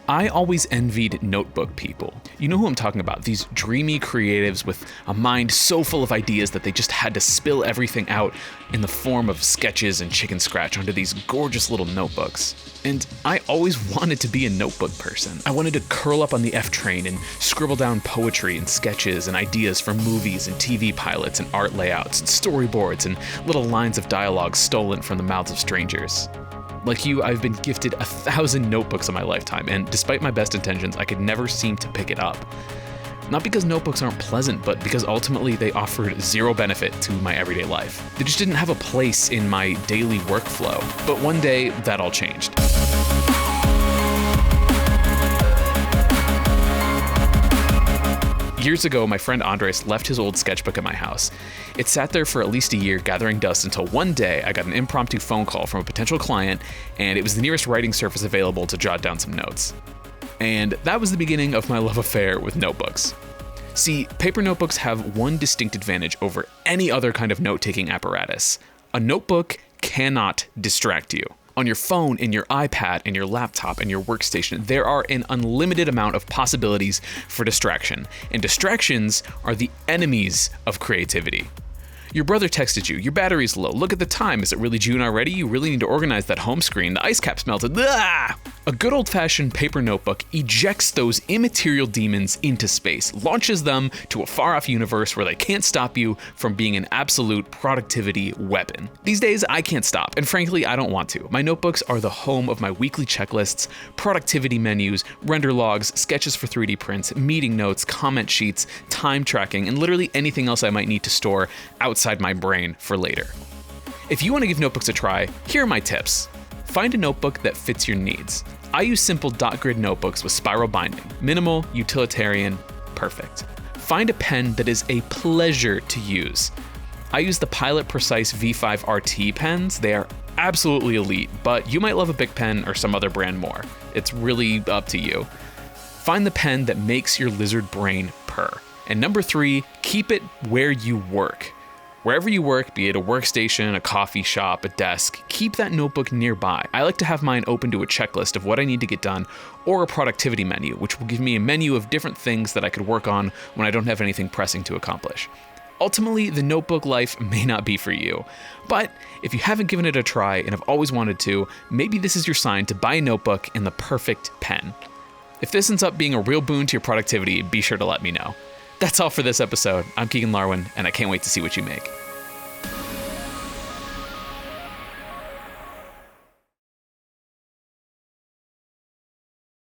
I always envied notebook people. You know who I'm talking about, these dreamy creatives with a mind so full of ideas that they just had to spill everything out in the form of sketches and chicken scratch onto these gorgeous little notebooks. And I always wanted to be a notebook person. I wanted to curl up on the F train and scribble down poetry and sketches and ideas for movies and TV pilots and art layouts and storyboards and little lines of dialogue stolen from the mouths of strangers. Like you, I've been gifted 1,000 notebooks in my lifetime, and despite my best intentions, I could never seem to pick it up. Not because notebooks aren't pleasant, but because ultimately they offered zero benefit to my everyday life. They just didn't have a place in my daily workflow. But one day, that all changed. Years ago, my friend Andres left his old sketchbook at my house. It sat there for at least a year gathering dust until one day I got an impromptu phone call from a potential client, and it was the nearest writing surface available to jot down some notes. And that was the beginning of my love affair with notebooks. See, paper notebooks have one distinct advantage over any other kind of note-taking apparatus. A notebook cannot distract you. On your phone, in your iPad, in your laptop, in your workstation, there are an unlimited amount of possibilities for distraction. And distractions are the enemies of creativity. Your brother texted you, your battery's low, look at the time, is it really June already? You really need to organize that home screen, the ice cap's melted, ah! A good old-fashioned paper notebook ejects those immaterial demons into space, launches them to a far-off universe where they can't stop you from being an absolute productivity weapon. These days, I can't stop, and frankly, I don't want to. My notebooks are the home of my weekly checklists, productivity menus, render logs, sketches for 3D prints, meeting notes, comment sheets, time tracking, and literally anything else I might need to store outside my brain for later. If you want to give notebooks a try, here are my tips. Find a notebook that fits your needs. I use simple dot grid notebooks with spiral binding. Minimal, utilitarian, perfect. Find a pen that is a pleasure to use. I use the Pilot Precise V5 RT pens. They are absolutely elite, but you might love a Bic pen or some other brand more. It's really up to you. Find the pen that makes your lizard brain purr. And number 3, keep it where you work. Wherever you work, be it a workstation, a coffee shop, a desk, keep that notebook nearby. I like to have mine open to a checklist of what I need to get done, or a productivity menu, which will give me a menu of different things that I could work on when I don't have anything pressing to accomplish. Ultimately, the notebook life may not be for you, but if you haven't given it a try and have always wanted to, maybe this is your sign to buy a notebook and the perfect pen. If this ends up being a real boon to your productivity, be sure to let me know. That's all for this episode. I'm Keegan Larwin, and I can't wait to see what you make.